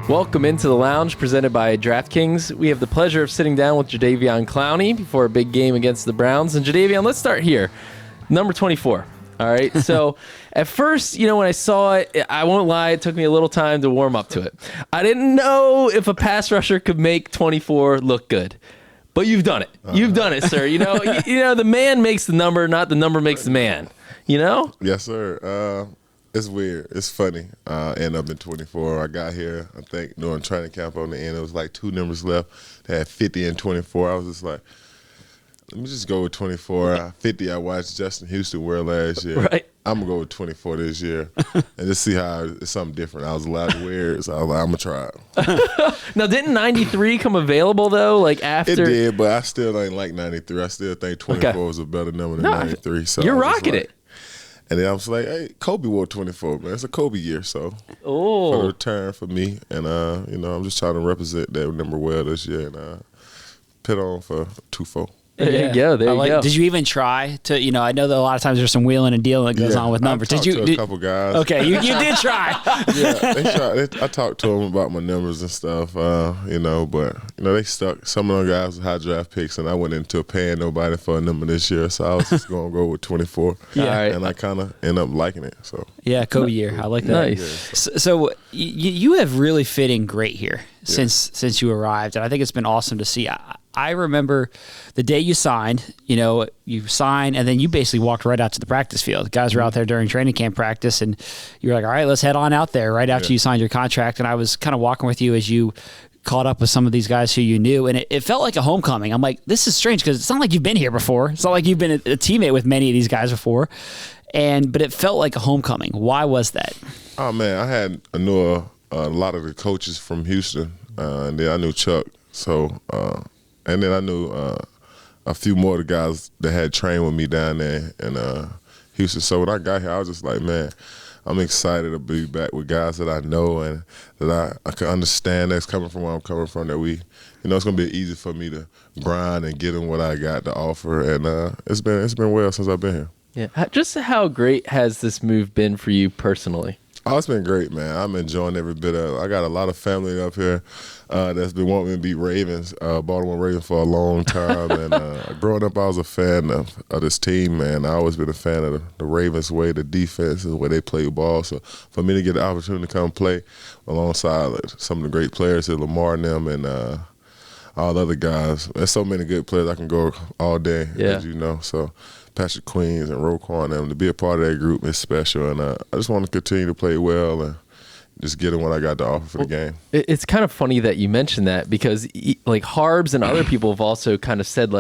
Welcome into the lounge presented by DraftKings. We have the pleasure of sitting down with Jadeveon Clowney before a big game against the Browns. And Jadeveon, let's start here. Number 24. All right. So at first, when I saw it, I won't lie, it took me a little time to warm up to it. I didn't know if a pass rusher could make 24 look good. But you've done it. You've done it, sir. The man makes the number, not the number makes the man. Yes, sir. It's weird. It's funny. End up in 24. I got here, I think, during training camp on the end. It was like 2 numbers left. They had 50 and 24. I was just like, let me just go with 24. 50, I watched Justin Houston wear last year. Right. I'm going to go with 24 this year and just see how it's something different. I was allowed to wear it, so I was like, I'm going to try it. Now, didn't 93 come available, though, after? It did, but I still ain't like 93. I still think 24 was a better number than 93. So you're rocking it. And then I was like, hey, Kobe wore 24, man. It's a Kobe year, so for the return for me. And, I'm just trying to represent that number well this year and put on for 2-4. There you go. There you go. Did you even try to, I know that a lot of times there's some wheeling and dealing that goes on with numbers. Did you? A couple guys. Okay, you did try. Yeah, they tried. I talked to them about my numbers and stuff, but they stuck. Some of them guys with high draft picks, and I went into paying nobody for a number this year, so I was just going to go with 24. Yeah. All right. And I kind of end up liking it. So yeah, Kobe year. I like that. Nice. So you have really fit in great here since you arrived, and I think it's been awesome to see. I remember the day you signed, you signed and then you basically walked right out to the practice field. The guys were out there during training camp practice and you were like, all right, let's head on out there right after you signed your contract. And I was kind of walking with you as you caught up with some of these guys who you knew. And it felt like a homecoming. I'm like, this is strange because it's not like you've been here before. It's not like you've been a teammate with many of these guys before. But it felt like a homecoming. Why was that? Oh, man, I knew a lot of the coaches from Houston and then I knew Chuck. So, and then I knew a few more of the guys that had trained with me down there in Houston. So when I got here, I was just like, man, I'm excited to be back with guys that I know and that I can understand that's coming from where I'm coming from, that it's going to be easy for me to grind and get them what I got to offer. And it's been well since I've been here. Yeah. Just how great has this move been for you personally? Oh, it's been great, man. I'm enjoying every bit of it. I got a lot of family up here that's been wanting me to beat Ravens, Baltimore Ravens for a long time. And growing up, I was a fan of this team, man. I always been a fan of the Ravens' way, the defense, the way they play ball. So for me to get the opportunity to come play alongside some of the great players, Lamar and them, and all the other guys, there's so many good players I can go all day, as you know. So Patrick Queens and Roquan and them, to be a part of that group is special. And I just want to continue to play well and just get them what I got to offer for the game. It's kind of funny that you mentioned that because Harbs and other people have also kind of said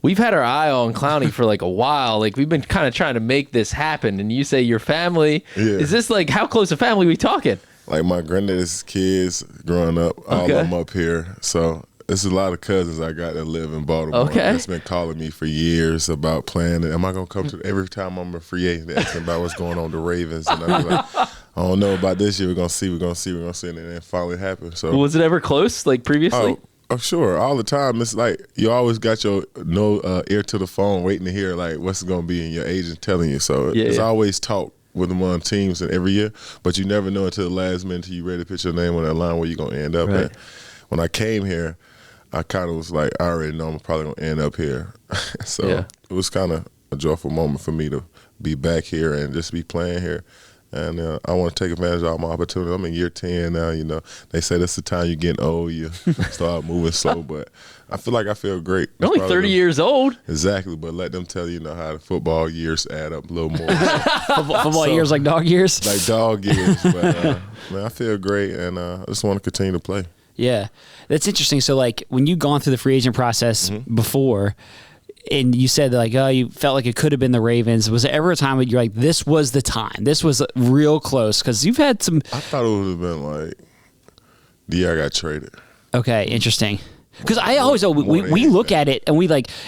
we've had our eye on Clowney for a while. We've been kind of trying to make this happen. And you say your family, is this how close a family we talking? My granddad's kids growing up, all of them up here. So there's a lot of cousins I got that live in Baltimore. That's been calling me for years about playing it. Am I going to come to every time I'm a free agent, asking about what's going on with the Ravens? And I'm like, I don't know about this year. We're going to see. And then it finally happened. So was it ever close previously? Oh, sure. All the time. It's you always got your ear to the phone waiting to hear what's going to be in your agent telling you. So it's always talk with them on teams and every year, but you never know until the last minute until you ready to put your name on that line where you're going to end up at. When I came here, I kind of was I already know I'm probably going to end up here. So it was kind of a joyful moment for me to be back here and just be playing here. And I want to take advantage of all my opportunities. I'm in year 10 now, They say that's the time you're getting old. You start moving slow. But I feel great. You're only 30 years old. Exactly. But let them tell you, how the football years add up a little more. Football years like dog years? Like dog years. But, man, I feel great, and I just want to continue to play. Yeah. That's interesting. So, when you've gone through the free agent process before, and you said you felt like it could have been the Ravens. Was there ever a time when you're this was the time? This was real close? Because you've had some. I thought it would have been the year I got traded. Okay, interesting. Because I always we look at it and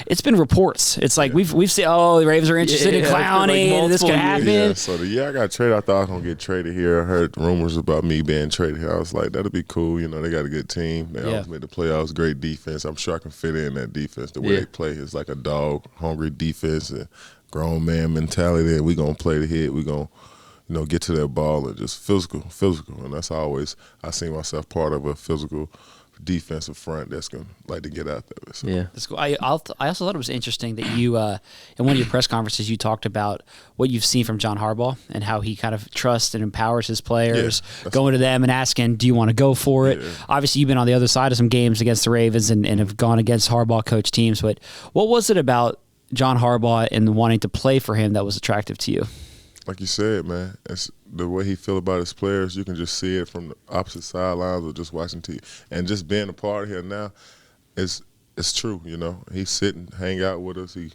it's been reports. It's we've seen the Ravens are interested in Clowney and this could happen. Yeah, so the year I got traded, I thought I was gonna get traded here. I heard rumors about me being traded here. I was like, that'd be cool. They got a good team. They always made the playoffs. Great defense. I'm sure I can fit in that defense. The way they play is like a dog hungry defense and grown man mentality. And we gonna play the hit. We gonna get to that ball and just physical. And that's always I see myself part of a physical defensive front that's going to like to get out there. So. Yeah. That's cool. I also thought it was interesting that you, in one of your press conferences, you talked about what you've seen from John Harbaugh and how he kind of trusts and empowers his players, going to them and asking, do you want to go for it? Yeah. Obviously, you've been on the other side of some games against the Ravens and have gone against Harbaugh coach teams, but what was it about John Harbaugh and wanting to play for him that was attractive to you? Like you said, man, it's the way he feel about his players. You can just see it from the opposite sidelines or just watching TV. And just being a part of here now, it's true, He sit and hang out with us. He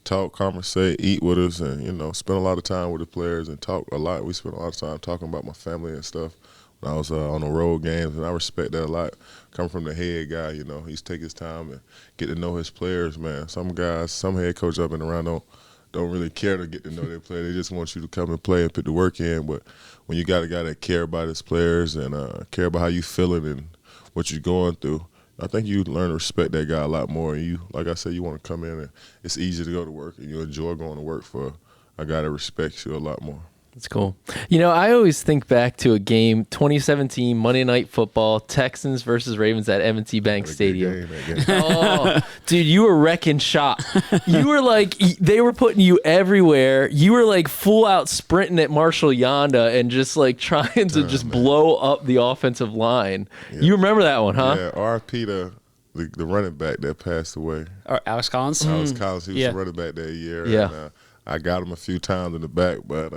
talk, conversate, eat with us, and, spend a lot of time with the players and talk a lot. We spent a lot of time talking about my family and stuff when I was on the road games, and I respect that a lot. Coming from the head guy, he's take his time and get to know his players, man. Some guys, some head coach up and around don't really care to get to know their player. They just want you to come and play and put the work in. But when you got a guy that care about his players and care about how you feeling and what you're going through, I think you learn to respect that guy a lot more. And you, like I said, you want to come in and it's easy to go to work and you enjoy going to work for a guy that respects you a lot more. That's cool. I always think back to a game, 2017 Monday Night Football, Texans versus Ravens at M&T Bank Stadium. Oh, dude, you were wrecking shop. You were like, they were putting you everywhere. You were like full out sprinting at Marshall Yonda and just like trying to just blow up the offensive line. Yeah. You remember that one, huh? Yeah, RP the running back that passed away. Alex Collins? Alex Collins, he was the running back that year. Yeah. And, I got him a few times in the back, but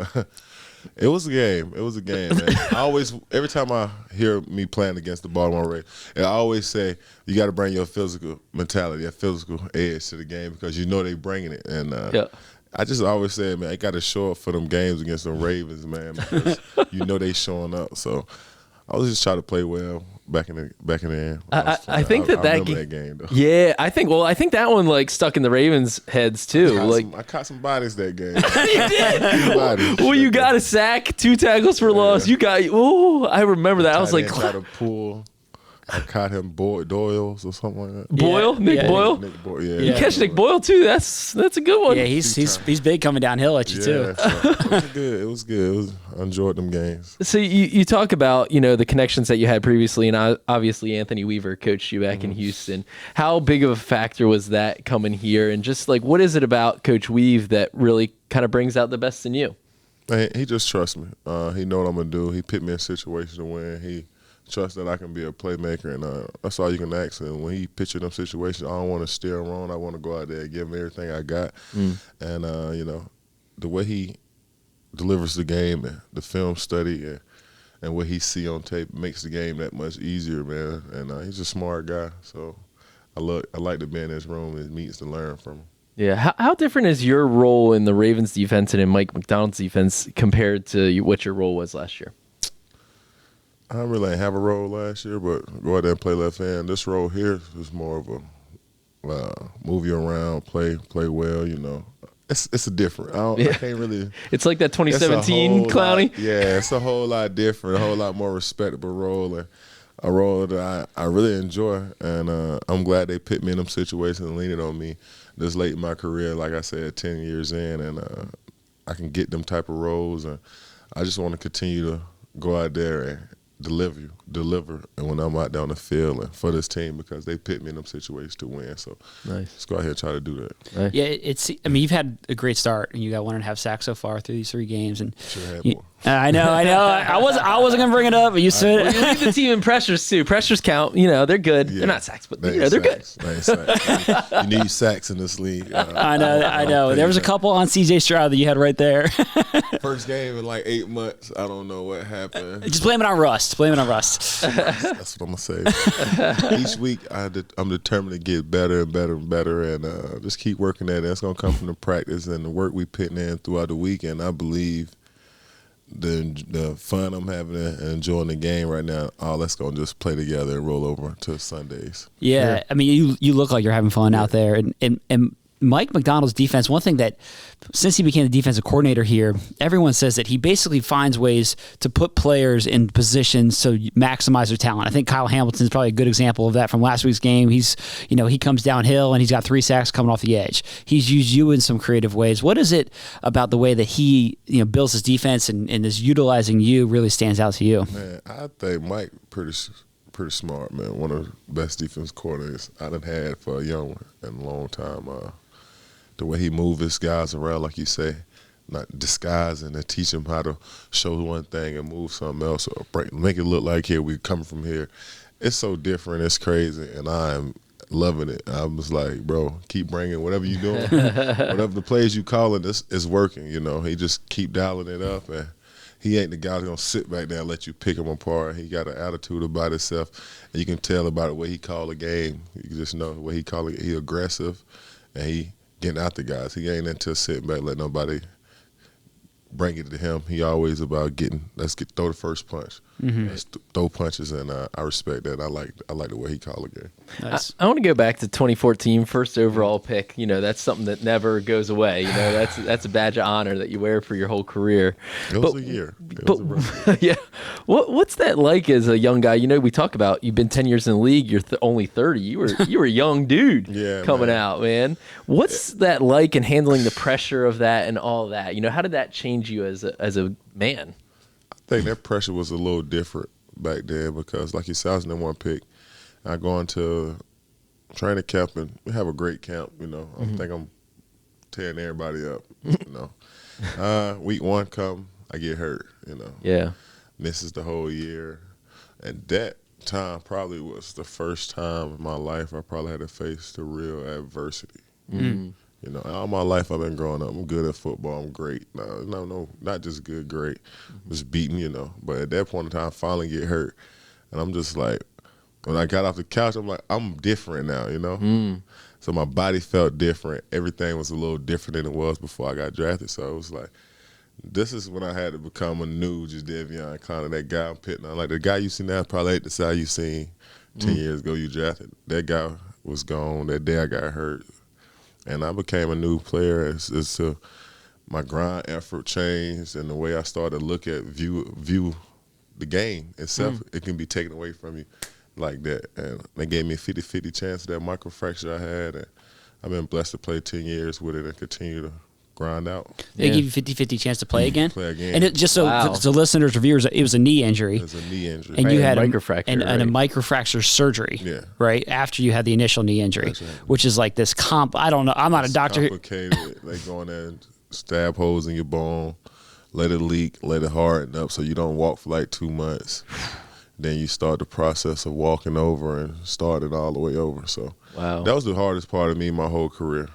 it was a game. It was a game, man. Every time I hear me playing against the Baltimore Ravens, I always say you got to bring your physical mentality, that physical edge to the game because they bringing it. And I just always say, man, I got to show up for them games against the Ravens, man, because they showing up. So I was just trying to play well. Back in the end. I think that game though. Yeah, I think that one like stuck in the Ravens' heads too. I caught some bodies that game. You did. Well, you got a sack, 2 tackles for loss. You got. Oh, I remember that. I was like, tried to pull. I caught him Doyle or something like that. Boyle, Nick Boyle. Nick Boyle, yeah. You catch Nick Boyle too. That's a good one. Yeah, he's big coming downhill at you too. So it was good. I enjoyed them games. So you talk about the connections that you had previously, and obviously Anthony Weaver coached you back in Houston. How big of a factor was that coming here, and just like what is it about Coach Weave that really kind of brings out the best in you? Man, he just trusts me. He know what I'm gonna do. He put me in a situation to win. He trust that I can be a playmaker, and that's all you can ask. And when he pictured them situations, I don't want to steer him wrong. I want to go out there and give him everything I got. And, the way he delivers the game and the film study and what he see on tape makes the game that much easier, man. And he's a smart guy. So I like to be in his room and meets to learn from him. Yeah. How different is your role in the Ravens defense and in Mike Macdonald's defense compared to what your role was last year? I really didn't have a role last year, but go out there and play left hand. This role here is more of a move you around, play well. It's a different. I can't really. It's like that 2017 Clowney. It's a whole lot different, a whole lot more respectable role, and a role that I really enjoy. And I'm glad they put me in them situations and leaning on me this late in my career. Like I said, 10 years in, and I can get them type of roles, and I just want to continue to go out there and deliver, and when I'm out down the field and for this team because they put me in them situations to win. So let's go out here and try to do that. Nice. Yeah, you've had a great start, and you got 1.5 sacks so far through these 3 games, and should have had more. I know. I wasn't gonna bring it up, but you said you lead the team in pressures too. Pressures count. They're good. Yeah. They're not sacks, but they're good. Sacks. You need sacks in this league. I know. There was a couple on CJ Stroud that you had right there. First game in like 8 months. I don't know what happened. Just blame it on rust. That's what I'm gonna say. Each week, I'm determined to get better and better and better, and just keep working at it. That's gonna come from the practice and the work we putting in throughout the week. And I believe the fun I'm having and enjoying the game right now, all that's gonna just play together and roll over to Sundays. Yeah. I mean, you look like you're having fun out there, and Mike Macdonald's defense, one thing that since he became the defensive coordinator here, everyone says that he basically finds ways to put players in positions to maximize their talent. I think Kyle Hamilton's probably a good example of that from last week's game. He comes downhill and he's got 3 sacks coming off the edge. He's used you in some creative ways. What is it about the way that he builds his defense and is utilizing you really stands out to you? Man, I think Mike pretty smart, man. One of the best defense coordinators I done had for a young one in a long time. The way he moves his guys around, like you say, not disguising and teach them how to show one thing and move something else or make it look like here we coming from here. It's so different. It's crazy, and I'm loving it. I'm just like, bro, keep bringing whatever you're doing, whatever the plays you calling, this is working. He just keep dialing it up, and he ain't the guy that's gonna sit back there and let you pick him apart. He got an attitude about himself, and you can tell about the way he call a game. You can just know the way he call it. He aggressive, and he getting out the guys. He ain't into sitting back, let nobody bring it to him. He always about throw the first punch. Let's throw punches, and I respect that. I like the way he call a game. Nice. I want to go back to 2014, first overall pick. That's something that never goes away. That's a badge of honor that you wear for your whole career. It was a year. It was a rough year. Yeah. What's that like as a young guy? We talk about you've been 10 years in the league. You're only 30. You were a young dude coming out, man. What's that like and handling the pressure of that and all that? How did that change you as a man? I think that pressure was a little different back then because, like you said, I was the number 1 pick. I go into training camp and we have a great camp. I think I'm tearing everybody up. Week 1 come, I get hurt. Yeah, misses the whole year, and that time probably was the first time in my life I probably had to face the real adversity. All my life I've been growing up. I'm good at football. I'm great. No, not just good, great. Just beating, But at that point in time, I finally get hurt. And I'm just like, when I got off the couch, I'm like, I'm different now, So my body felt different. Everything was a little different than it was before I got drafted. So it was like, this is when I had to become a new Jadeveon Clowney, that guy I'm pitting on. Like the guy you see now probably ain't the side you seen 10 years ago you drafted. That guy was gone. That day I got hurt. And I became a new player as my grind effort changed and the way I started to look at view the game itself. It can be taken away from you like that. And they gave me a 50-50 chance of that microfracture I had. And I've been blessed to play 10 years with it and continue to grind out. They give you 50-50 chance to play again? Play again. And it, just so the listeners or viewers, it was a knee injury. It was a knee injury. And you had a microfracture. And a microfracture surgery, right, after you had the initial knee injury, right. Which is like this I don't know. I'm not a doctor. Complicated. They go in there and stab holes in your bone, let it leak, let it harden up so you don't walk for like 2 months. Then you start the process of walking over and start it all the way over. So that was the hardest part of me my whole career.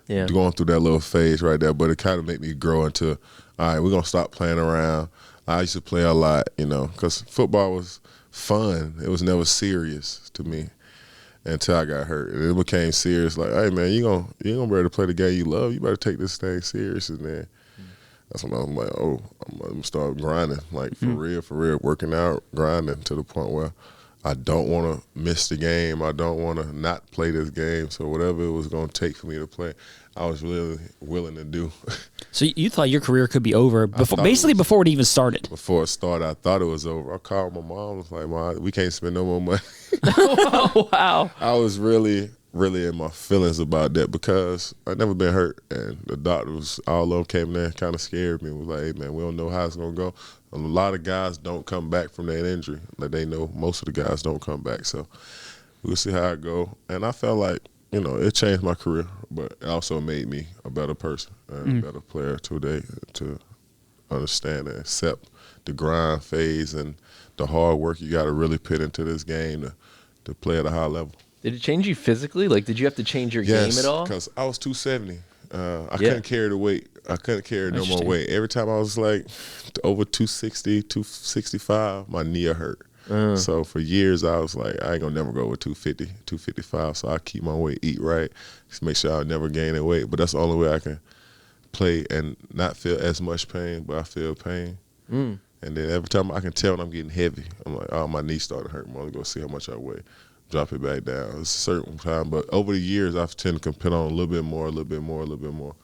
Yeah, going through that little phase right there, but it kind of made me grow into, all right, we're going to stop playing around. I used to play a lot, because football was fun. It was never serious to me until I got hurt. And it became serious, like, hey, man, you ain't going to be able to play the game you love. You better take this thing serious. And then that's when I'm like, I'm going to start grinding, like for real, working out, grinding to the point where I don't want to miss the game. I don't want to not play this game. So whatever it was going to take for me to play, I was really willing to do. So you thought your career could be over before it even started? Before it started, I thought it was over. I called my mom. I was like, Mom, we can't spend no more money. Oh, wow. I was really in my feelings about that because I'd never been hurt. And the doctors, all of them came in there and kind of scared me. It was like, hey, man, we don't know how it's going to go. A lot of guys don't come back from that injury. Like they know most of the guys don't come back. So we'll see how it go. And I felt like, it changed my career, but it also made me a better person and a better player today to understand and accept the grind phase and the hard work you got to really put into this game to play at a high level. Did it change you physically? Like, did you have to change your game at all? Because I was 270. I couldn't carry the weight. I couldn't carry no more weight. Every time I was like over 260, 265, my knee hurt. So for years I was like, I ain't gonna never go over 250, 255. So I keep my weight, eat right, just make sure I never gain that weight. But that's the only way I can play and not feel as much pain, but I feel pain. And then every time I can tell when I'm getting heavy, I'm like, oh, my knee started hurting. I'm gonna go see how much I weigh. drop it back down. It's a certain time, but over the years, I've tended to compete on a little bit more.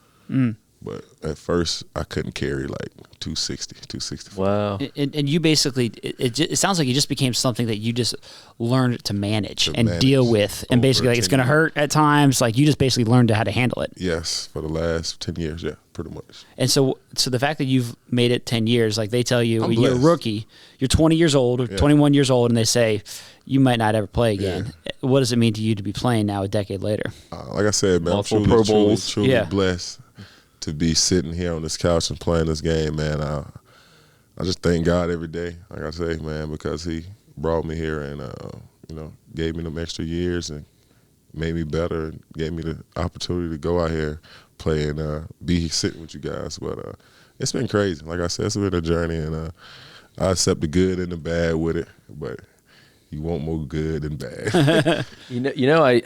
But at first, I couldn't carry like 260, 265. Wow. And you basically, it sounds like it just became something that you just learned to manage and deal with. And basically, like, it's going to hurt at times. Like, you just basically learned how to handle it. Yes, for the last 10 years, yeah, pretty much. And so the fact that you've made it 10 years, like they tell you, I'm you're a blessed. rookie, you're 20 years old or 21 years old, and they say, you might not ever play again. Yeah. What does it mean to you to be playing now a decade later? Like I said, man, Multiple I'm Pro Bowls. truly Yeah. blessed to be sitting here on this couch and playing this game, man. I just thank God every day, like I say, man, because He brought me here and gave me them extra years and made me better and gave me the opportunity to go out here, play and be sitting with you guys. But it's been crazy. Like I said, it's been a journey, and I accept the good and the bad with it, but you want more good than bad.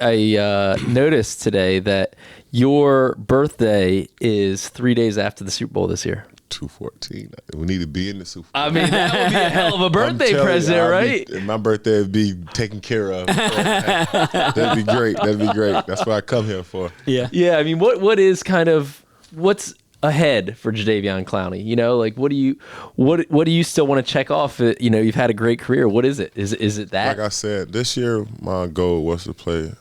I noticed today that your birthday is 3 days after the Super Bowl this year. 214. We need to be in the Super Bowl. I mean, that would be a hell of a birthday I'm telling present, you, right? My birthday would be taken care of. That'd be great. That's what I come here for. Yeah. Yeah, I mean, what's ahead for Jadeveon Clowney? You know, like what do you still want to check off? You've had a great career. What is it? Is it that? Like I said, this year my goal was to play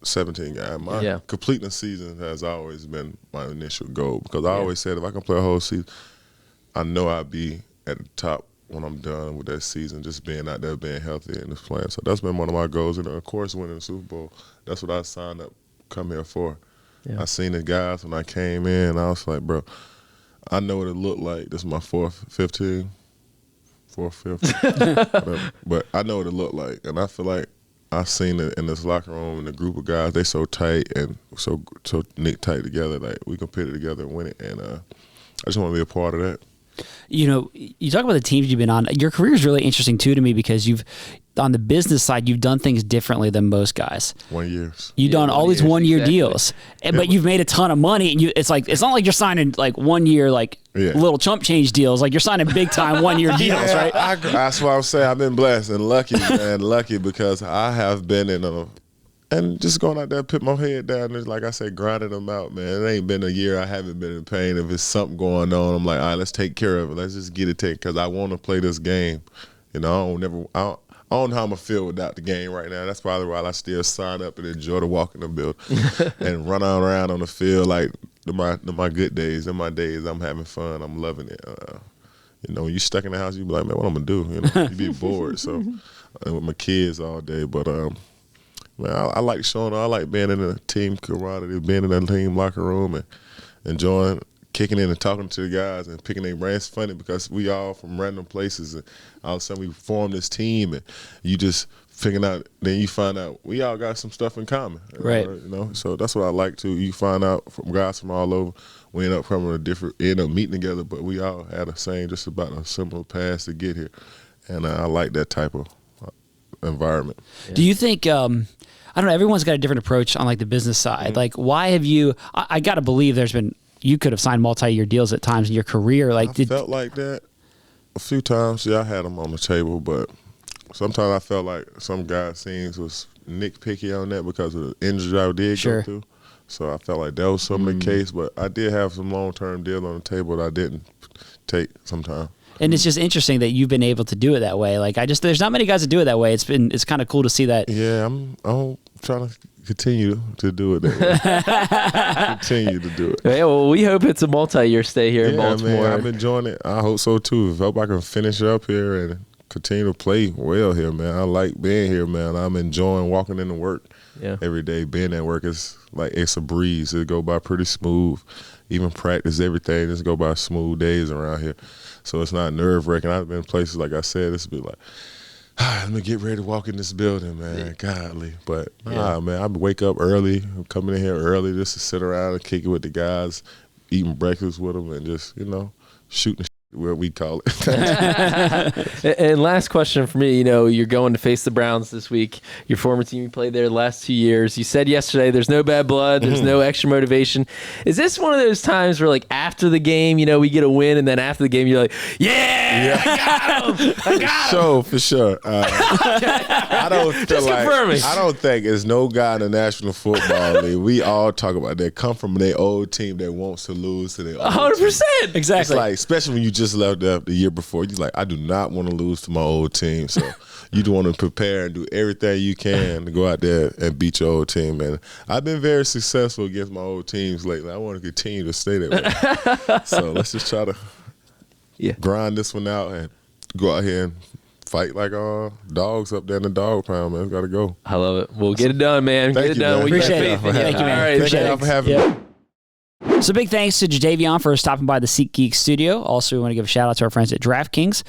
17 guys. My completing the season has always been my initial goal because I always said if I can play a whole season, I know I'd be at the top when I'm done with that season, just being out there, being healthy and just playing. So that's been one of my goals. And of course, winning the Super Bowl, that's what I signed up, come here for. Yeah. I seen the guys when I came in, I was like, bro, I know what it looked like. This is my fifth team. But I know what it looked like. And I feel like I seen it in this locker room and the group of guys, they so tight and so tight together. Like, we competed together and win it. And I just want to be a part of that. You know, you talk about the teams you've been on. Your career is really interesting too to me because on the business side, you've done things differently than most guys. 1 year. You've done all these 1 year deals, but you've made a ton of money. And it's not like you're signing like 1 year little chump change deals. Like you're signing big time 1 year deals, right? That's why I'm saying I've been blessed and lucky, man. Lucky because I have been and just going out there, put my head down and, like I said, grinding them out, man. It ain't been a year I haven't been in pain. If it's something going on, I'm like, all right, let's take care of it. Let's just get it taken because I want to play this game. You know, I don't know how I'm going to feel without the game right now. That's probably why I still sign up and enjoy the walk in the building and run around on the field like my good days. In my days, I'm having fun. I'm loving it. When you stuck in the house, you be like, man, what I'm going to do? You be bored. So with my kids all day. But, man, I like showing up. I like being in a team camaraderie, being in a team locker room and enjoying kicking in and talking to the guys and picking their brains. It's funny because we all from random places and all of a sudden we form this team and you just figuring out, then you find out we all got some stuff in common. Right. So that's what I like too. You find out from guys from all over. We end up meeting together, but we all had just about a similar path to get here. And I like that type of environment. Yeah. Do you think I don't know, everyone's got a different approach on like the business side. Mm-hmm. Like why have you I got to believe you could have signed multi-year deals at times in your career. Like I felt like that a few times. Yeah, I had them on the table, but sometimes I felt like some guys' teams was nitpicky on that because of the injury I did go through. So I felt like that was some of the case, but I did have some long-term deals on the table that I didn't take sometimes. And it's just interesting that you've been able to do it that way. Like there's not many guys that do it that way. It's kind of cool to see that. Yeah, I'm trying to continue to do it that way. Continue to do it. Yeah, well, we hope it's a multi-year stay here in Baltimore. Man, I'm enjoying it. I hope so too. I hope I can finish up here and continue to play well here, man. I like being here, man. I'm enjoying walking into work every day. Being at work is like it's a breeze. It go by pretty smooth. Even practice, everything just go by smooth days around here. So it's not nerve-wracking. I've been in places, like I said, it's be like, let me get ready to walk in this building, man. Godly. But, man, I wake up early. I'm coming in here early just to sit around and kick it with the guys, eating breakfast with them and just, shooting what we call it. And last question for me, you're going to face the Browns this week. Your former team, you played there the last 2 years. You said yesterday there's no bad blood, there's no extra motivation. Is this one of those times where, like, after the game, we get a win, and then after the game, you're like, yeah. I got him. For sure. I don't feel Just confirming. I don't think there's no guy in the National Football League. We all talk about that come from their old team that wants to lose to their old 100%. team. Exactly. It's like, especially when you just left the year before, you're like, I do not want to lose to my old team. So you do want to prepare and do everything you can to go out there and beat your old team. And I've been very successful against my old teams lately. I want to continue to stay that way. So let's just try to grind this one out and go out here and fight like dogs up there in the dog pound, man. Got to go. I love it. We'll get it done, man. Thank Get it you, done. man. We got Appreciate it. faith in you. Thank you, man. All right. Thank y'all for having me. So big thanks to Jadeveon for stopping by the SeatGeek studio. Also, we want to give a shout out to our friends at DraftKings,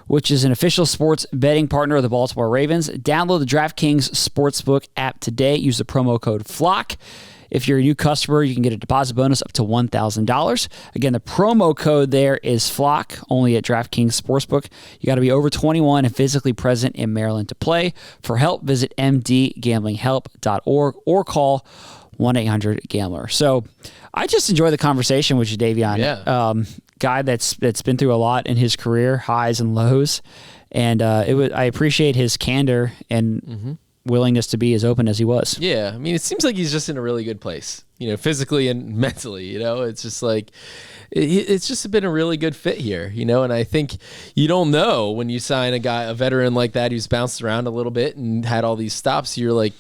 which is an official sports betting partner of the Baltimore Ravens. Download the DraftKings Sportsbook app today. Use the promo code FLOCK. If you're a new customer, you can get a deposit bonus up to $1,000. Again, the promo code there is FLOCK, only at DraftKings Sportsbook. You got to be over 21 and physically present in Maryland to play. For help, visit mdgamblinghelp.org or call 1-800-GAMBLER. So I just enjoy the conversation with Jadeveon. Yeah. Guy that's been through a lot in his career, highs and lows. And I appreciate his candor and willingness to be as open as he was. Yeah, I mean, it seems like he's just in a really good place, physically and mentally. It's just like it's just been a really good fit here, and I think you don't know when you sign a veteran like that who's bounced around a little bit and had all these stops. You're like,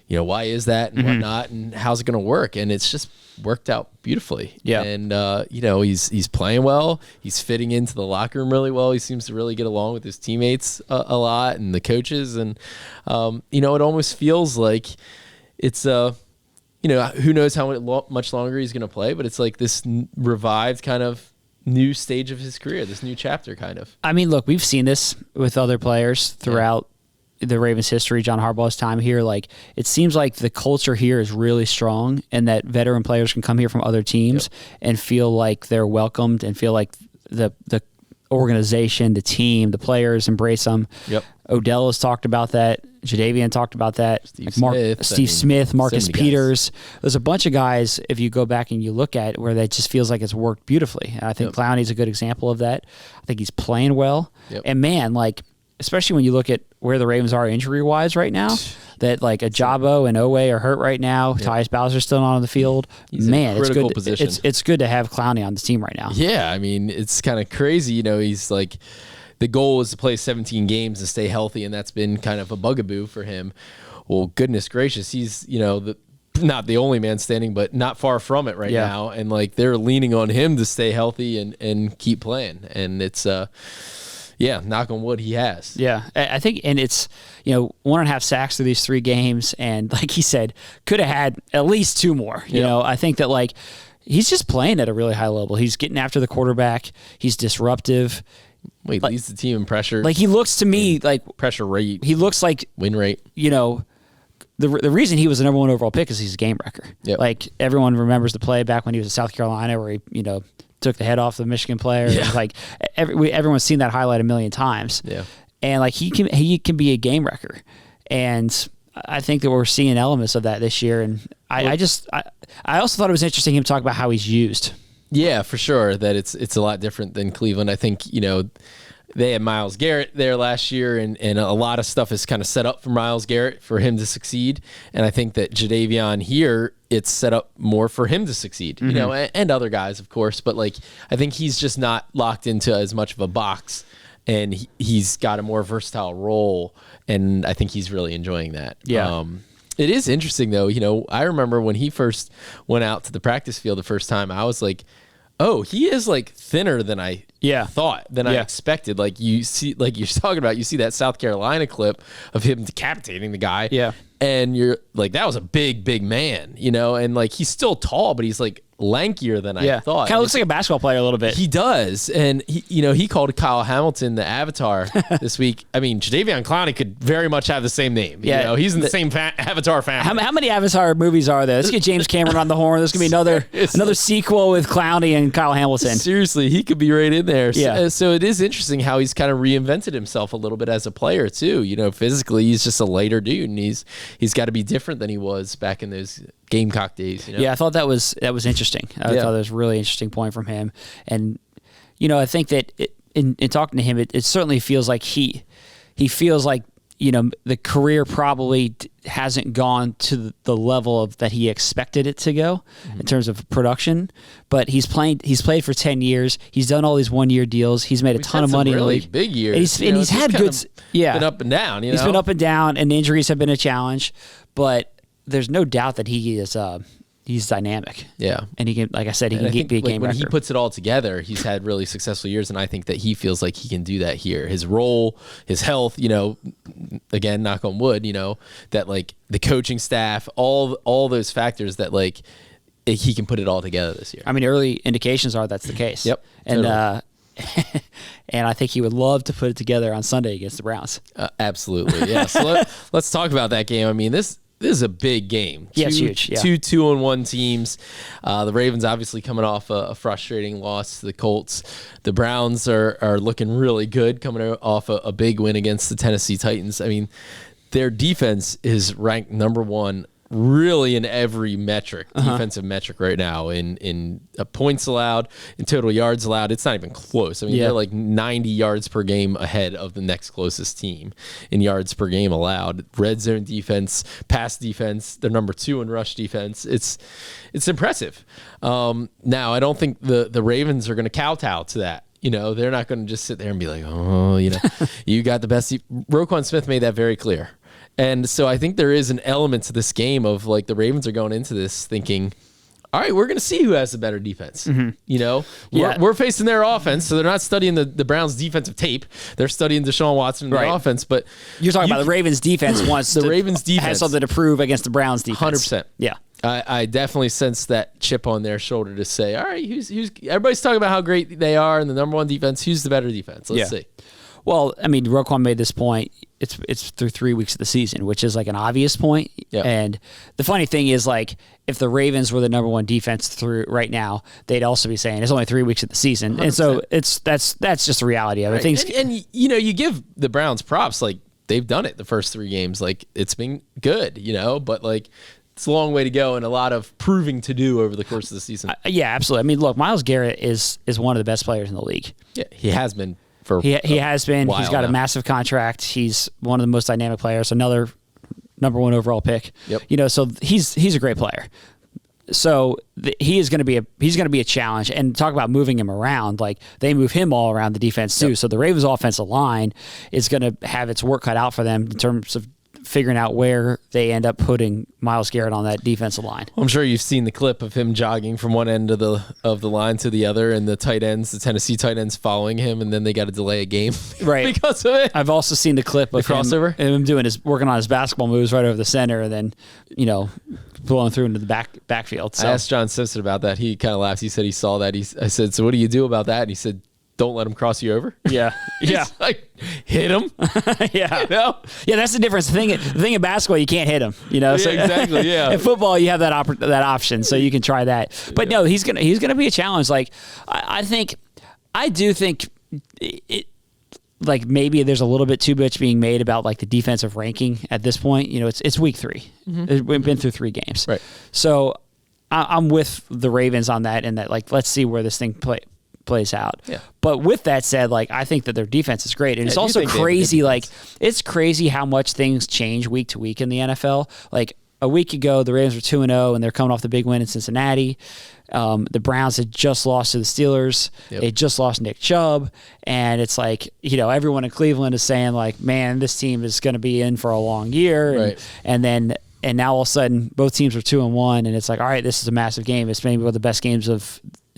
why is that and whatnot, and how's it going to work? And it's just worked out beautifully. Yeah. And, he's playing well. He's fitting into the locker room really well. He seems to really get along with his teammates a lot and the coaches. And, it almost feels like it's, who knows how much longer he's going to play, but it's like this revived kind of new stage of his career, this new chapter kind of. I mean, look, we've seen this with other players throughout the Ravens' history, John Harbaugh's time here. Like, it seems like the culture here is really strong, and that veteran players can come here from other teams and feel like they're welcomed and feel like the organization, the team, the players embrace them. Yep. Odell has talked about that. Jadeveon talked about that. Steve Smith, Marcus so many Peters. There's a bunch of guys, if you go back and you look at it, where that just feels like it's worked beautifully. And I think Clowney's a good example of that. I think he's playing well. Yep. And man, like, especially when you look at where the Ravens are injury-wise right now, that like Ajabo and Owe are hurt right now. Yep. Tyus Bowser's still not on the field. Man, it's good. It's good to have Clowney on the team right now. Yeah, I mean, it's kind of crazy. He's like, the goal is to play 17 games and stay healthy, and that's been kind of a bugaboo for him. Well, goodness gracious, he's, not the only man standing, but not far from it right now. And like, they're leaning on him to stay healthy and keep playing. And it's, knock on wood, he has. Yeah, I think, and it's, 1.5 sacks through these 3 games, and like he said, could have had at least 2 more. You know, I think that, like, he's just playing at a really high level. He's getting after the quarterback. He's disruptive. He leads the team in pressure. Like, he looks to me like pressure rate. He looks like win rate. The reason he was the number 1 overall pick is he's a game wrecker. Yep. Like, everyone remembers the play back when he was at South Carolina where he, took the head off the Michigan player. Yeah. Like, everyone's seen that highlight a million times. Yeah. And like, he can be a game wrecker. And I think that we're seeing elements of that this year. And I also thought it was interesting him talk about how he's used. Yeah, for sure. That it's a lot different than Cleveland. I think, they had Myles Garrett there last year, and a lot of stuff is kind of set up for Myles Garrett for him to succeed. And I think that Jadeveon here, it's set up more for him to succeed, and other guys, of course. But like, I think he's just not locked into as much of a box, and he's got a more versatile role. And I think he's really enjoying that. Yeah. It is interesting though. I remember when he first went out to the practice field the first time, I was like, oh, he is like thinner than I thought, than I expected. Like, you see, like you're talking about, you see that South Carolina clip of him decapitating the guy. Yeah. And you're like, that was a big, big man, and like, he's still tall, but he's like lankier than I thought. Kind of looks like a basketball player a little bit. He does, and he called Kyle Hamilton the Avatar this week. I mean, Jadeveon Clowney could very much have the same name. Yeah, he's in the same Avatar family. How many Avatar movies are there? Let's get James Cameron on the horn. There's gonna be another sequel with Clowney and Kyle Hamilton. Seriously, he could be right in there. Yeah. So it is interesting how he's kind of reinvented himself a little bit as a player too. Physically, he's just a lighter dude, and he's got to be different than he was back in those Gamecock days. Yeah, I thought that was interesting. I thought that was a really interesting point from him, and I think that in talking to him, it certainly feels like he feels like the career probably hasn't gone to the level of that he expected it to go in terms of production, but he's played for 10 years. He's done all these 1-year deals. He's made a ton of money in the league. Big years. And he's had good. Been up and down. He's been up and down, and injuries have been a challenge, but there's no doubt that he is. He's dynamic. Yeah. And he can, like I said, he can be a game when wrecker. he puts it all together, he's had really successful years, and I think that he feels like he can do that here. His role, his health, again, knock on wood, that like the coaching staff, all those factors that like he can put it all together this year. I mean, early indications are that's the case. Yep. And totally. and I think he would love to put it together on Sunday against the Browns. Absolutely. Yeah. So let's talk about that game. I mean, this is a big game. Yeah, it's huge. Yeah. 2 2-1 teams. The Ravens obviously coming off a frustrating loss to the Colts. The Browns are looking really good, coming off a big win against the Tennessee Titans. I mean, their defense is ranked number 1 really in every metric, defensive metric right now, in points allowed, in total yards allowed. It's not even close. I mean, they're like 90 yards per game ahead of the next closest team in yards per game allowed. Red zone defense, pass defense, they're number 2 in rush defense. It's impressive. Now, I don't think the Ravens are going to kowtow to that. They're not going to just sit there and be like, you got the best. Roquan Smith made that very clear. And so I think there is an element to this game of like the Ravens are going into this thinking, all right, we're going to see who has the better defense. We're facing their offense, so they're not studying the Browns' defensive tape. They're studying Deshaun Watson and the offense. But you're talking about the Ravens' defense wants the Ravens' defense has something to prove against the Browns' defense. 100%. Yeah. I definitely sense that chip on their shoulder to say, all right, who's everybody's talking about how great they are and the number 1 defense. Who's the better defense? Let's see. Well, I mean, Roquan made this point. It's through 3 weeks of the season, which is like an obvious point. Yep. And the funny thing is, like, if the Ravens were the number 1 defense through right now, they'd also be saying it's only 3 weeks of the season. 100%. And so that's just the reality of it. Right. And you give the Browns props, like they've done it the first 3 games, like it's been good, but like it's a long way to go and a lot of proving to do over the course of the season. Yeah, absolutely. I mean, look, Myles Garrett is one of the best players in the league. Yeah, he has been. He has been. He's got now. a massive contract. He's one of the most dynamic players. Another number 1 overall pick. Yep. So he's a great player. So he's going to be a challenge. And talk about moving him around. Like they move him all around the defense too. Yep. So the Ravens offensive line is going to have its work cut out for them in terms of figuring out where they end up putting Myles Garrett on that defensive line. Well, I'm sure you've seen the clip of him jogging from one end of the line to the other, and the Tennessee tight ends following him, and then they got to delay a game because of it. I've also seen the clip of crossover. Him working on his basketball moves right over the center, and then blowing through into the backfield. So. I asked John Simpson about that. He kind of laughed. He said he saw that. I said, so what do you do about that? And he said, don't let him cross you over. Yeah. Yeah. Like, hit him. Yeah. Yeah, that's the difference. The thing in basketball, you can't hit him. So, exactly. Yeah. In football, you have that option, so you can try that. But no, he's gonna be a challenge. Like, I do think it. Like maybe there's a little bit too much being made about like the defensive ranking at this point. It's week 3. We've been through 3 games. Right. So I'm with the Ravens on that, and that like let's see where this thing plays out. Yeah. But with that said, like I think that their defense is great, and it's also crazy. Like it's crazy how much things change week to week in the NFL. Like a week ago, the Ravens were 2-0, and they're coming off the big win in Cincinnati. The Browns had just lost to the Steelers. Yep. They just lost Nick Chubb, and it's like everyone in Cleveland is saying like, man, this team is going to be in for a long year, right. And now all of a sudden both teams are 2-1, and it's like, all right, this is a massive game. It's maybe one of the best games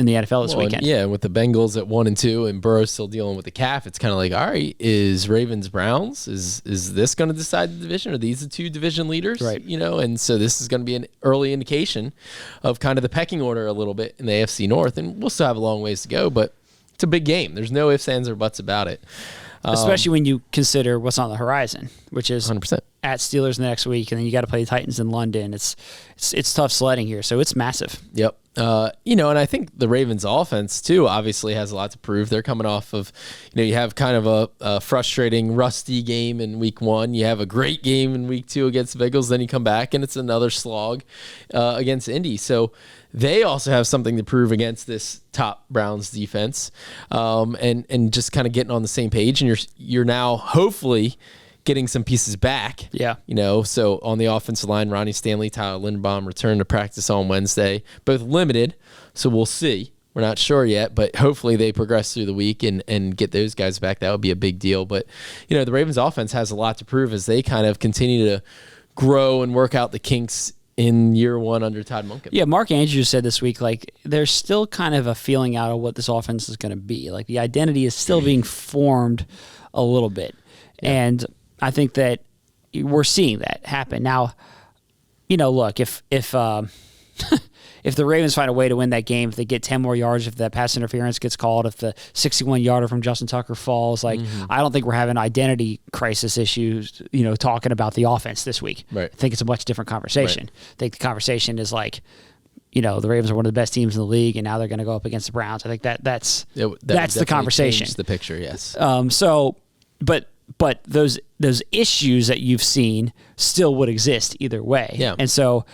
in the NFL this weekend. Yeah, with the Bengals at 1-2 and Burrow still dealing with the calf, it's kind of like, all right, is Ravens Browns? Is this going to decide the division? Are these the two division leaders? Right. And so this is going to be an early indication of kind of the pecking order a little bit in the AFC North, and we'll still have a long ways to go, but it's a big game. There's no ifs, ands, or buts about it. Especially when you consider what's on the horizon, which is 100%. at Steelers next week, and then you got to play the Titans in London. It's tough sledding here, so it's massive. Yep. And I think the Ravens offense too obviously has a lot to prove. They're coming off of, you have kind of a frustrating, rusty game in week 1. You have a great game in week 2 against the Bengals. Then you come back and it's another slog against Indy. So they also have something to prove against this top Browns defense, and just kind of getting on the same page. And you're now hopefully getting some pieces back. Yeah. So on the offensive line, Ronnie Stanley, Tyler Linderbaum returned to practice on Wednesday, both limited. So we'll see. We're not sure yet, but hopefully they progress through the week and get those guys back. That would be a big deal. But, the Ravens offense has a lot to prove as they kind of continue to grow and work out the kinks in year 1 under Todd Monken. Yeah, Mark Andrews said this week, like, there's still kind of a feeling out of what this offense is going to be. Like, the identity is still being formed a little bit. Yeah. And I think that we're seeing that happen. Now, look, if if the Ravens find a way to win that game, if they get 10 more yards, if that pass interference gets called, if the 61-yarder from Justin Tucker falls, I don't think we're having identity crisis issues, talking about the offense this week. Right. I think it's a much different conversation. Right. I think the conversation is like, the Ravens are one of the best teams in the league, and now they're going to go up against the Browns. I think that's the conversation. Change the picture, yes. But those issues that you've seen still would exist either way. Yeah. And so,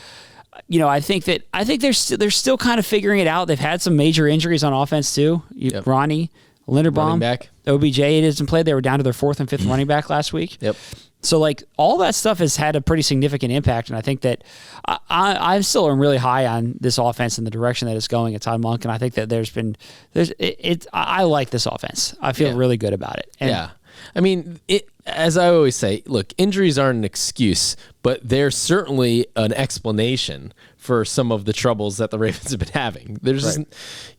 I think they're still kind of figuring it out. They've had some major injuries on offense too. Yep. Ronnie, Linderbaum, running back. OBJ hasn't played. They were down to their 4th and 5th running back last week. Yep. So like all that stuff has had a pretty significant impact, and I think that I still am really high on this offense and the direction that it's going at Todd Monk, and I think that I like this offense. I feel really good about it. And yeah. I mean, as I always say, look, injuries aren't an excuse, but they're certainly an explanation for some of the troubles that the Ravens have been having. There's,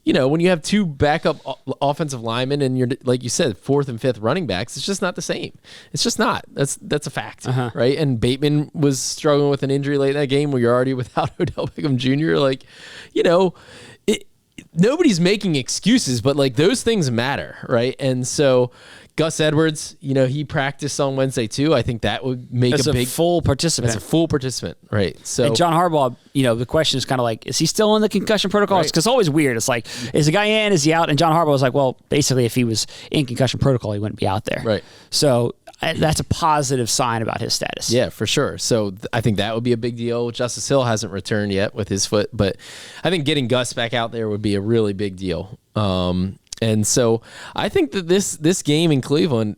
when you have 2 backup offensive linemen and you're, like you said, 4th and 5th running backs, it's just not the same. It's just not. That's a fact, right? And Bateman was struggling with an injury late in that game where you're already without Odell Beckham Jr. Like, nobody's making excuses, but like those things matter, right? And so Gus Edwards, he practiced on Wednesday too. I think that would make as a big full participant. As a full participant, right? So and John Harbaugh, the question is kind of like, is he still in the concussion protocol? Because it's always weird. It's like, is the guy in? Is he out? And John Harbaugh was like, well, basically, if he was in concussion protocol, he wouldn't be out there. Right. So that's a positive sign about his status. Yeah, for sure. So I think that would be a big deal. Justice Hill hasn't returned yet with his foot, but I think getting Gus back out there would be a really big deal. And so I think that this game in Cleveland,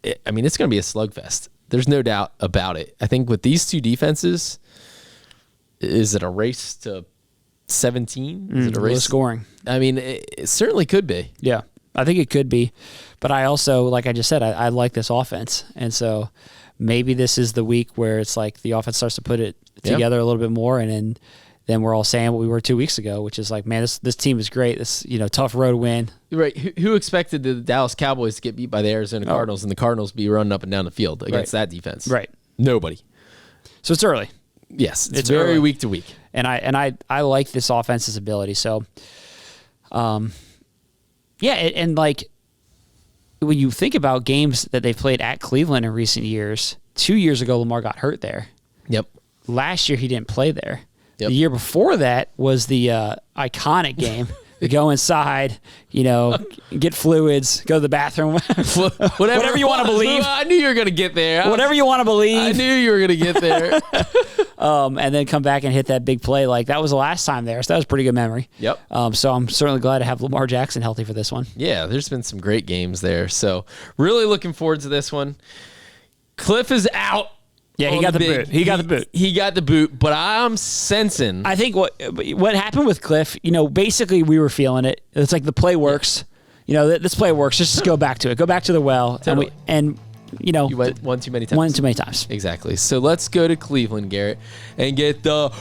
it's going to be a slugfest. There's no doubt about it. I think with these 2 defenses, is it a race to 17? Is it a race? Low scoring. It certainly could be. Yeah, I think it could be. But I also, like I just said, I like this offense. And so maybe this is the week where it's like the offense starts to put it together a little bit more, and then we're all saying what we were 2 weeks ago, which is like, man, this team is great. This tough road win. Right. Who expected the Dallas Cowboys to get beat by the Arizona Cardinals and the Cardinals be running up and down the field against that defense? Right. Nobody. So it's early. Yes, it's very early. Week to week. And I like this offense's ability. So, and like when you think about games that they've played at Cleveland in recent years, 2 years ago Lamar got hurt there. Yep. Last year he didn't play there. Yep. The year before that was the iconic game. Go inside, get fluids, go to the bathroom. Whatever you want to believe. I knew you were going to get there. Whatever you want to believe. I knew you were going to get there. And then come back and hit that big play. Like, that was the last time there. So that was a pretty good memory. Yep. So I'm certainly glad to have Lamar Jackson healthy for this one. Yeah, there's been some great games there. So really looking forward to this one. Cliff is out. Yeah, he got the boot. He got the boot, but I'm sensing. I think what happened with Cliff, basically we were feeling it. It's like the play works. This play works. Just go back to it. Go back to the well. Totally. You went one too many times. One too many times. Exactly. So let's go to Cleveland, Garrett, and get the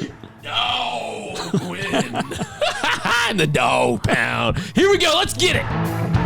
big dog. in the dog pound. Here we go. Let's get it.